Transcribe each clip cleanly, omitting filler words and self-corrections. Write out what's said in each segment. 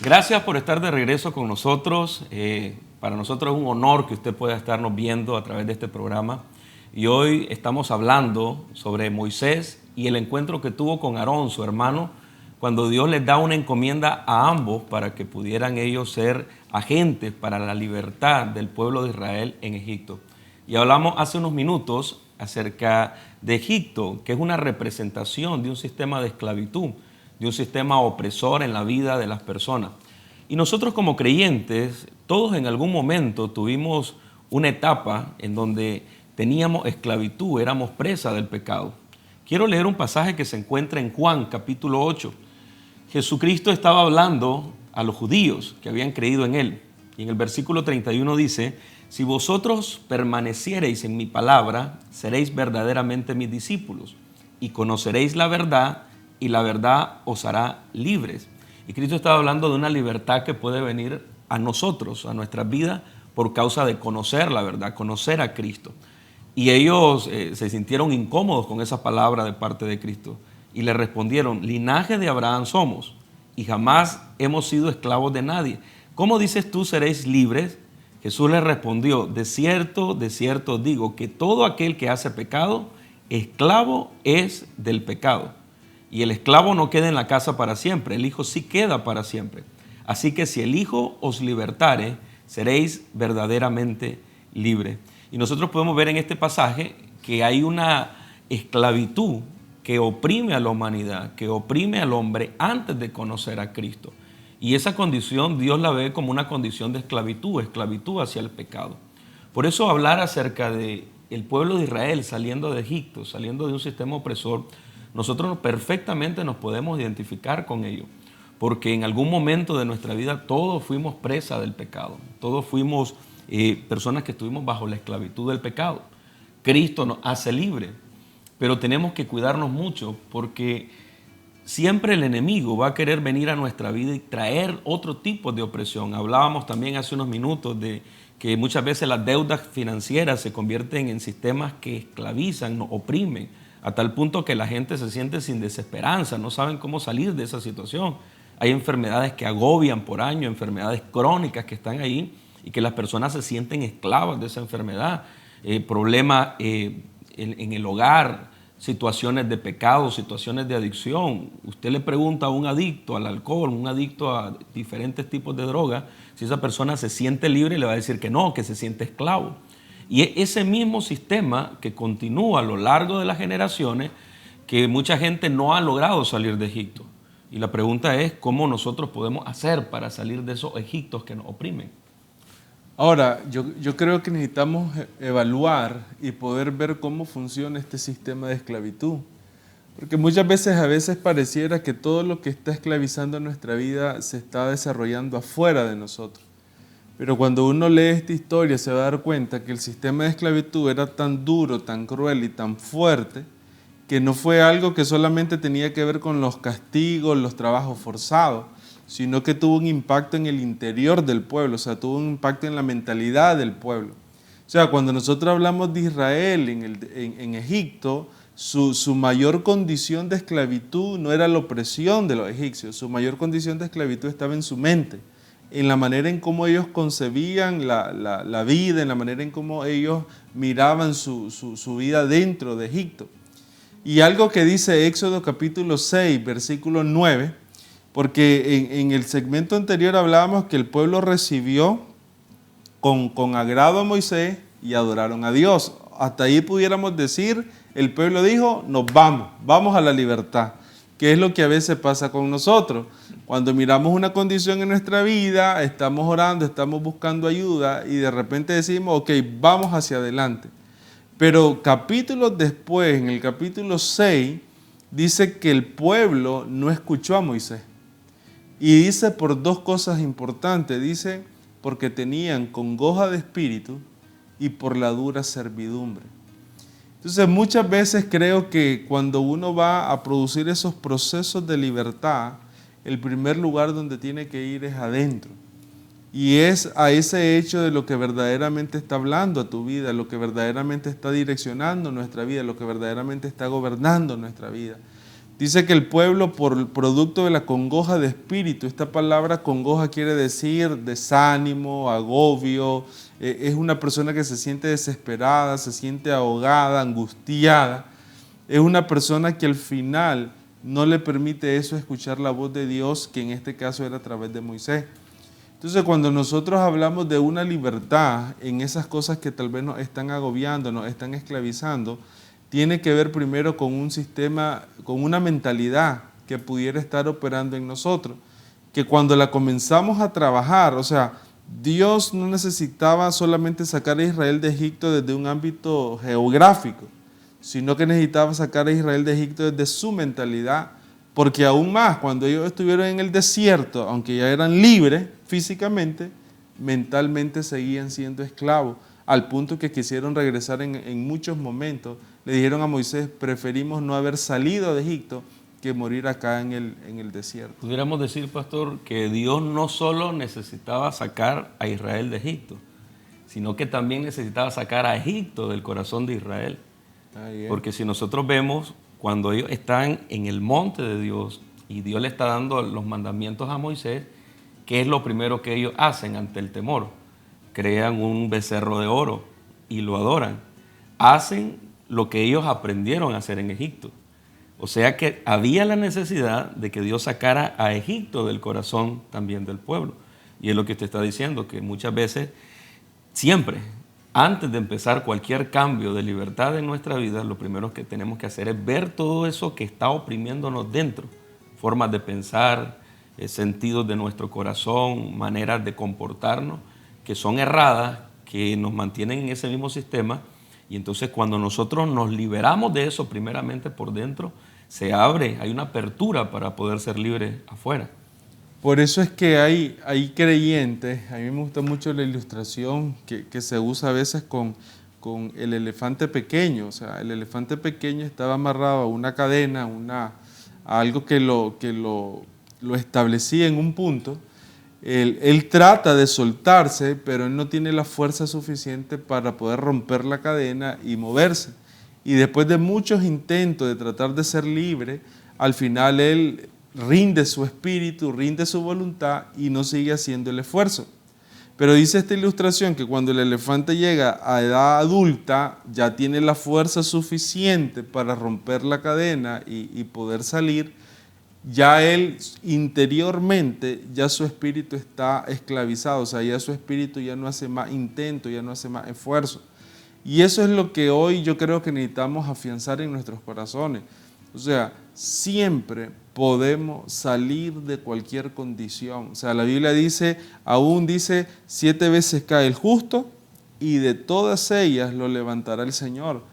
Gracias por estar de regreso con nosotros. Para nosotros es un honor que usted pueda estarnos viendo a través de este programa. Y hoy estamos hablando sobre Moisés y el encuentro que tuvo con Aarón, su hermano, cuando Dios les da una encomienda a ambos para que pudieran ellos ser agentes para la libertad del pueblo de Israel en Egipto. Y hablamos hace unos minutos acerca de Egipto, que es una representación de un sistema de esclavitud, de un sistema opresor en la vida de las personas. Y nosotros como creyentes, todos en algún momento tuvimos una etapa en donde teníamos esclavitud, éramos presa del pecado. Quiero leer un pasaje que se encuentra en Juan capítulo 8. Jesucristo estaba hablando a los judíos que habían creído en Él. Y en el versículo 31 dice: si vosotros permaneciereis en mi palabra, seréis verdaderamente mis discípulos y conoceréis la verdad, y la verdad os hará libres. Y Cristo estaba hablando de una libertad que puede venir a nosotros, a nuestras vidas, por causa de conocer la verdad, conocer a Cristo. Y ellos se sintieron incómodos con esa palabra de parte de Cristo y le respondieron: linaje de Abraham somos y jamás hemos sido esclavos de nadie. ¿Cómo dices tú seréis libres? Jesús les respondió: de cierto os digo que todo aquel que hace pecado, esclavo es del pecado. Y el esclavo no queda en la casa para siempre, el Hijo sí queda para siempre. Así que si el Hijo os libertare, seréis verdaderamente libres. Y nosotros podemos ver en este pasaje que hay una esclavitud que oprime a la humanidad, que oprime al hombre antes de conocer a Cristo. Y esa condición Dios la ve como una condición de esclavitud, esclavitud hacia el pecado. Por eso hablar acerca del pueblo de Israel saliendo de Egipto, saliendo de un sistema opresor, nosotros perfectamente nos podemos identificar con ello, porque en algún momento de nuestra vida todos fuimos presa del pecado, todos fuimos personas que estuvimos bajo la esclavitud del pecado. Cristo nos hace libres, pero tenemos que cuidarnos mucho porque siempre el enemigo va a querer venir a nuestra vida y traer otro tipo de opresión. Hablábamos también hace unos minutos de que muchas veces las deudas financieras se convierten en sistemas que esclavizan, nos oprimen, a tal punto que la gente se siente sin desesperanza, no saben cómo salir de esa situación. Hay enfermedades que agobian por años, enfermedades crónicas que están ahí y que las personas se sienten esclavas de esa enfermedad. Problemas en el hogar, situaciones de pecado, situaciones de adicción. Usted le pregunta a un adicto al alcohol, un adicto a diferentes tipos de drogas, si esa persona se siente libre, le va a decir que no, que se siente esclavo. Y es ese mismo sistema que continúa a lo largo de las generaciones, que mucha gente no ha logrado salir de Egipto. Y la pregunta es, ¿cómo nosotros podemos hacer para salir de esos Egiptos que nos oprimen? Ahora, yo creo que necesitamos evaluar y poder ver cómo funciona este sistema de esclavitud. Porque muchas veces pareciera que todo lo que está esclavizando nuestra vida se está desarrollando afuera de nosotros. Pero cuando uno lee esta historia se va a dar cuenta que el sistema de esclavitud era tan duro, tan cruel y tan fuerte que no fue algo que solamente tenía que ver con los castigos, los trabajos forzados, sino que tuvo un impacto en el interior del pueblo, o sea, tuvo un impacto en la mentalidad del pueblo. O sea, cuando nosotros hablamos de Israel en Egipto, su mayor condición de esclavitud no era la opresión de los egipcios, su mayor condición de esclavitud estaba en su mente, en la manera en cómo ellos concebían la vida, en la manera en cómo ellos miraban su vida dentro de Egipto. Y algo que dice Éxodo capítulo 6, versículo 9, porque en el segmento anterior hablábamos que el pueblo recibió con agrado a Moisés y adoraron a Dios. Hasta ahí pudiéramos decir, el pueblo dijo, nos vamos a la libertad. ¿Qué es lo que a veces pasa con nosotros? Cuando miramos una condición en nuestra vida, estamos orando, estamos buscando ayuda y de repente decimos, ok, vamos hacia adelante. Pero capítulos después, en el capítulo 6, dice que el pueblo no escuchó a Moisés. Y dice por dos cosas importantes. Dice porque tenían congoja de espíritu y por la dura servidumbre. Entonces muchas veces creo que cuando uno va a producir esos procesos de libertad, el primer lugar donde tiene que ir es adentro. Y es a ese hecho de lo que verdaderamente está hablando a tu vida, lo que verdaderamente está direccionando nuestra vida, lo que verdaderamente está gobernando nuestra vida. Dice que el pueblo, por el producto de la congoja de espíritu, esta palabra congoja quiere decir desánimo, agobio, es una persona que se siente desesperada, se siente ahogada, angustiada, es una persona que al final no le permite eso escuchar la voz de Dios, que en este caso era a través de Moisés. Entonces, cuando nosotros hablamos de una libertad en esas cosas que tal vez nos están agobiando, nos están esclavizando, tiene que ver primero con un sistema, con una mentalidad que pudiera estar operando en nosotros, que cuando la comenzamos a trabajar, o sea, Dios no necesitaba solamente sacar a Israel de Egipto desde un ámbito geográfico, sino que necesitaba sacar a Israel de Egipto desde su mentalidad, porque aún más, cuando ellos estuvieron en el desierto, aunque ya eran libres físicamente, mentalmente seguían siendo esclavos, al punto que quisieron regresar en muchos momentos. Le dijeron a Moisés, preferimos no haber salido de Egipto que morir acá en el desierto. Pudiéramos decir, pastor, que Dios no solo necesitaba sacar a Israel de Egipto, sino que también necesitaba sacar a Egipto del corazón de Israel. Porque si nosotros vemos, cuando ellos están en el monte de Dios y Dios le está dando los mandamientos a Moisés, ¿qué es lo primero que ellos hacen ante el temor? Crean un becerro de oro y lo adoran. Hacen lo que ellos aprendieron a hacer en Egipto. O sea que había la necesidad de que Dios sacara a Egipto del corazón también del pueblo. Y es lo que usted está diciendo, que muchas veces, siempre, antes de empezar cualquier cambio de libertad en nuestra vida, lo primero que tenemos que hacer es ver todo eso que está oprimiéndonos dentro. Formas de pensar, sentidos de nuestro corazón, maneras de comportarnos, que son erradas, que nos mantienen en ese mismo sistema. Y entonces cuando nosotros nos liberamos de eso primeramente por dentro, se abre, hay una apertura para poder ser libres afuera. Por eso es que hay creyentes, a mí me gusta mucho la ilustración que se usa a veces con el elefante pequeño. O sea, el elefante pequeño estaba amarrado a una cadena, a algo que lo establecía en un punto. Él trata de soltarse, pero él no tiene la fuerza suficiente para poder romper la cadena y moverse. Y después de muchos intentos de tratar de ser libre, al final él rinde su espíritu, rinde su voluntad y no sigue haciendo el esfuerzo. Pero dice esta ilustración que cuando el elefante llega a edad adulta, ya tiene la fuerza suficiente para romper la cadena y poder salir. Ya él interiormente, ya su espíritu está esclavizado, o sea, ya su espíritu ya no hace más intento, ya no hace más esfuerzo. Y eso es lo que hoy yo creo que necesitamos afianzar en nuestros corazones. O sea, siempre podemos salir de cualquier condición. O sea, la Biblia dice, aún dice, 7 veces cae el justo y de todas ellas lo levantará el Señor.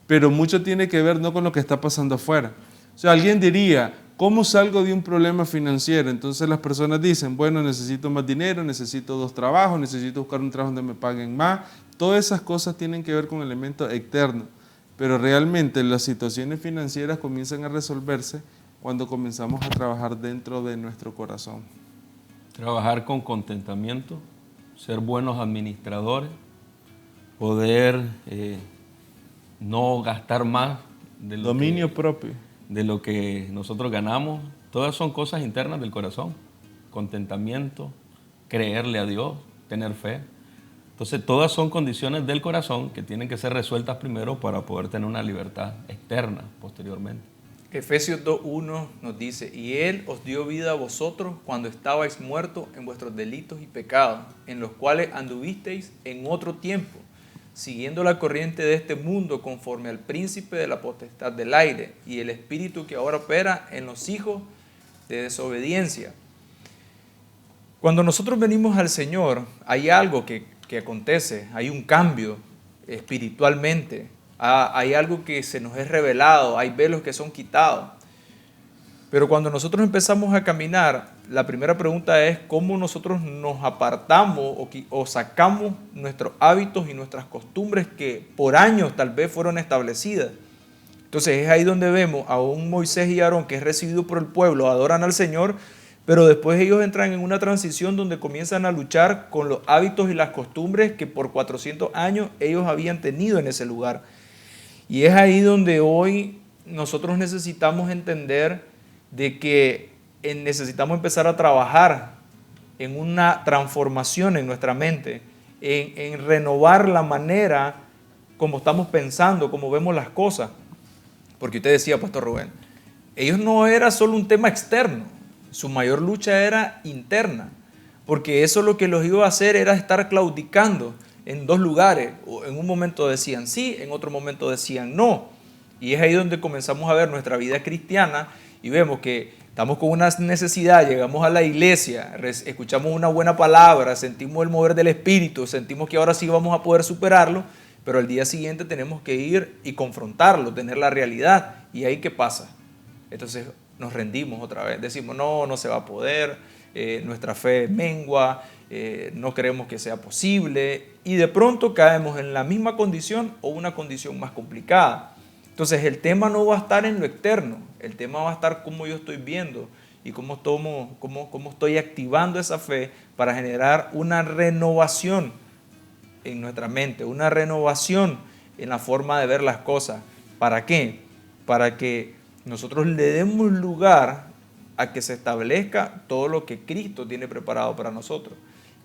Pero mucho tiene que ver no con lo que está pasando afuera. O sea, alguien diría, ¿cómo salgo de un problema financiero? Entonces las personas dicen, bueno, necesito más dinero, necesito 2 trabajos, necesito buscar un trabajo donde me paguen más. Todas esas cosas tienen que ver con elementos externos, pero realmente las situaciones financieras comienzan a resolverse cuando comenzamos a trabajar dentro de nuestro corazón. Trabajar con contentamiento, ser buenos administradores, poder no gastar más de dominio propio. De lo que nosotros ganamos. Todas son cosas internas del corazón. Contentamiento, creerle a Dios, tener fe. Entonces, todas son condiciones del corazón que tienen que ser resueltas primero para poder tener una libertad externa posteriormente. Efesios 2:1 nos dice, y Él os dio vida a vosotros cuando estabais muertos en vuestros delitos y pecados, en los cuales anduvisteis en otro tiempo, siguiendo la corriente de este mundo conforme al príncipe de la potestad del aire y el espíritu que ahora opera en los hijos de desobediencia. Cuando nosotros venimos al Señor, hay algo que acontece, hay un cambio espiritualmente, hay algo que se nos es revelado, hay velos que son quitados. Pero cuando nosotros empezamos a caminar, la primera pregunta es cómo nosotros nos apartamos o sacamos nuestros hábitos y nuestras costumbres que por años tal vez fueron establecidas. Entonces es ahí donde vemos a un Moisés y Aarón que es recibido por el pueblo, adoran al Señor, pero después ellos entran en una transición donde comienzan a luchar con los hábitos y las costumbres que por 400 años ellos habían tenido en ese lugar. Y es ahí donde hoy nosotros necesitamos entender de que necesitamos empezar a trabajar en una transformación en nuestra mente, en renovar la manera como estamos pensando, como vemos las cosas. Porque usted decía, Pastor Rubén, ellos no era solo un tema externo, su mayor lucha era interna, porque eso lo que los iba a hacer era estar claudicando en dos lugares. En un momento decían sí, en otro momento decían no. Y es ahí donde comenzamos a ver nuestra vida cristiana y vemos que estamos con una necesidad, llegamos a la iglesia, escuchamos una buena palabra, sentimos el mover del Espíritu, sentimos que ahora sí vamos a poder superarlo, pero al día siguiente tenemos que ir y confrontarlo, tener la realidad. ¿Y ahí qué pasa? Entonces nos rendimos otra vez, decimos no se va a poder, nuestra fe mengua, no creemos que sea posible y de pronto caemos en la misma condición o una condición más complicada. Entonces el tema no va a estar en lo externo, el tema va a estar cómo yo estoy viendo y cómo estoy activando esa fe para generar una renovación en nuestra mente, una renovación en la forma de ver las cosas. ¿Para qué? Para que nosotros le demos lugar a que se establezca todo lo que Cristo tiene preparado para nosotros.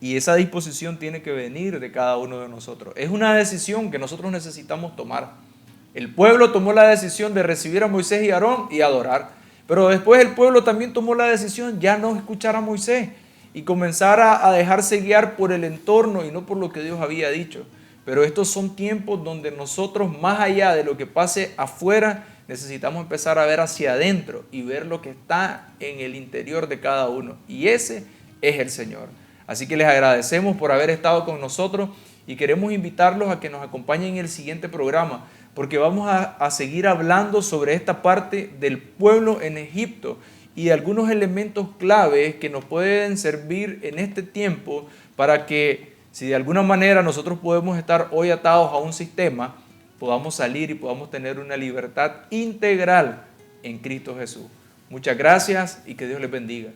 Y esa disposición tiene que venir de cada uno de nosotros. Es una decisión que nosotros necesitamos tomar. El pueblo tomó la decisión de recibir a Moisés y Aarón y adorar. Pero después el pueblo también tomó la decisión ya no escuchar a Moisés y comenzar a dejarse guiar por el entorno y no por lo que Dios había dicho. Pero estos son tiempos donde nosotros, más allá de lo que pase afuera, necesitamos empezar a ver hacia adentro y ver lo que está en el interior de cada uno. Y ese es el Señor. Así que les agradecemos por haber estado con nosotros y queremos invitarlos a que nos acompañen en el siguiente programa, porque vamos a seguir hablando sobre esta parte del pueblo en Egipto y de algunos elementos claves que nos pueden servir en este tiempo para que, si de alguna manera nosotros podemos estar hoy atados a un sistema, podamos salir y podamos tener una libertad integral en Cristo Jesús. Muchas gracias y que Dios les bendiga.